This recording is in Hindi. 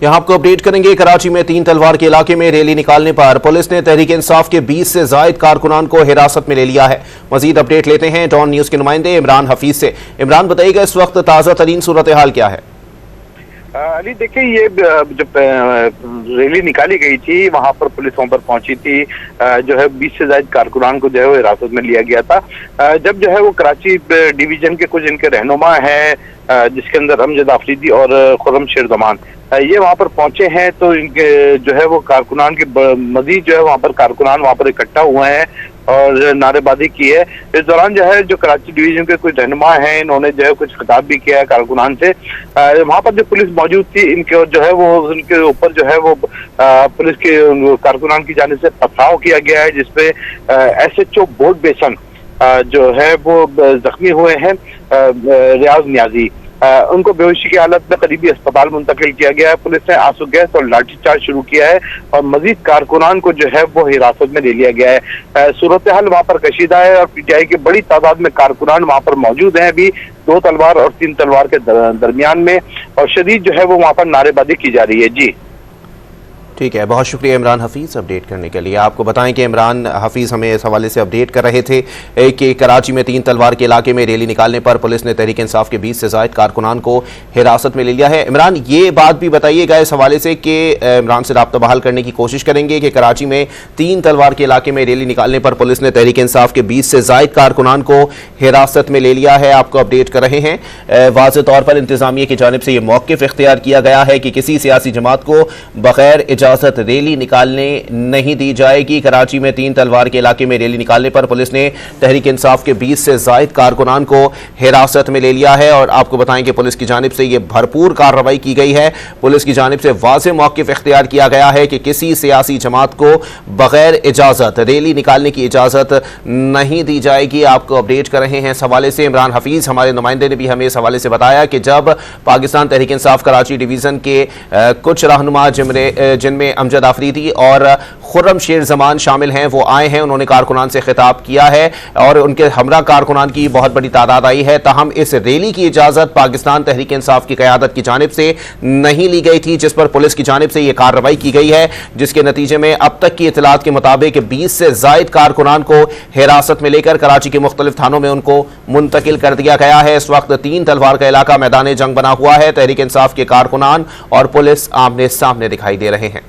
यहाँ आपको अपडेट करेंगे। कराची में 3 तलवार के इलाके में रैली निकालने पर पुलिस ने तहरीक इंसाफ के 20 से जायद कारकुनान को हिरासत में ले लिया है। मजीद अपडेट लेते हैं डॉन न्यूज के नुमाइंदे इमरान हफीज से। इमरान, बताइएगा इस वक्त ताज़ा तरीन सूरत हाल क्या है? अली देखिए, ये जब रैली निकाली गई थी वहां पर पुलिस वहां पर पहुंची थी। जो है 20 से ज्यादा कारकुनान को जो है वो हिरासत में लिया गया था। जब जो है वो कराची डिवीजन के कुछ इनके रहनुमा हैं, जिसके अंदर अमजद आफरीदी और खुर्रम शेरजमान, ये वहां पर पहुंचे हैं। तो इनके जो है वो कारकुनान के मजीद जो है वहां पर कारकुनान वहां पर इकट्ठा हुए हैं और नारेबाजी की है। इस दौरान जो है जो कराची डिवीजन के कुछ रहनुमा हैं, इन्होंने जो है कुछ खिताब भी किया है कारकुनान से। वहां पर जो पुलिस मौजूद थी, इनके जो है वो उनके ऊपर जो है वो पुलिस के कारकुनान की जानिब से पथराव किया गया है, जिसपे SHO बोर्ड बेसन जो है वो जख्मी हुए हैं। रियाज नियाजी, उनको बेहोशी की हालत में करीबी अस्पताल मुंतकिल किया गया है। पुलिस ने आंसू गैस और लाठीचार्ज शुरू किया है और मजीद कारकुनान को जो है वो हिरासत में ले लिया गया है। सूरत हाल वहां पर कशीदा है और PTI की बड़ी तादाद में कारकुनान वहां पर मौजूद हैं। अभी 2 तलवार और 3 तलवार के दरमियान में और शदीद जो है वो वहां पर नारेबाजी की जा रही है। जी ठीक है, बहुत शुक्रिया इमरान हफीज़ अपडेट करने के लिए। आपको बताएं कि इमरान हफीज़ हमें इस हवाले से अपडेट कर रहे थे कि कराची में 3 तलवार के इलाके में रैली निकालने पर पुलिस ने तहरीक इंसाफ के 20 से ज़ायद कारकुनान को हिरासत में ले लिया है। इमरान, ये बात भी बताइएगा इस हवाले से कि इमरान से राब्ता बहाल करने की कोशिश करेंगे कि कराची में 3 तलवार के इलाके में रैली निकालने पर पुलिस ने तहरीक इंसाफ के 20 से ज़ायद कारकुनान को हिरासत में ले लिया है। आपको अपडेट कर रहे हैं। वाज़ेह तौर पर इंतज़ामिया की जानिब से यह मौक़िफ़ इख्तियार किया गया है कि किसी सियासी जमात को बगैर इजाज़त रैली निकालने नहीं दी जाएगी। कराची में 3 तलवार के इलाके में रैली निकालने पर पुलिस ने तहरीक इंसाफ के 20 से जायद कारकुनान को हिरासत में ले लिया है और आपको बताएं कि पुलिस की जानिब से यह भरपूर कार्रवाई की गई है। पुलिस की जानिब से वाज़ेह मौक़िफ़ इख्तियार किया गया है कि किसी सियासी जमात को बगैर इजाज़त रैली निकालने की इजाज़त नहीं दी जाएगी। आपको अपडेट कर रहे हैं इस हवाले से। इमरान हफीज़ हमारे नुमाइंदे ने भी हमें इस हवाले से बताया कि जब पाकिस्तान तहरीक इंसाफ कराची डिवीज़न के कुछ रहनुमा जिनमें अमजद आफरीदी और खुर्रम शेरजमान शामिल हैं, वो आए हैं, उन्होंने कारकुनान से खिताब किया है और उनके हमरा कारकुनान की बहुत बड़ी तादाद आई है। ताहम इस रैली की इजाज़त पाकिस्तान तहरीक इंसाफ की क़यादत की जानिब से नहीं ली गई थी, जिस पर पुलिस की जानिब से यह कार्रवाई की गई है, जिसके नतीजे में अब तक की इतलात के मुताबिक 20 से जायद कारकुनान को हिरासत में लेकर कराची के मुख्तलिफ थानों में उनको मुंतकिल कर दिया गया है। इस वक्त 3 तलवार का इलाका मैदान जंग बना हुआ है। तहरीक इंसाफ के कारकुनान और पुलिस आमने सामने दिखाई दे रहे हैं।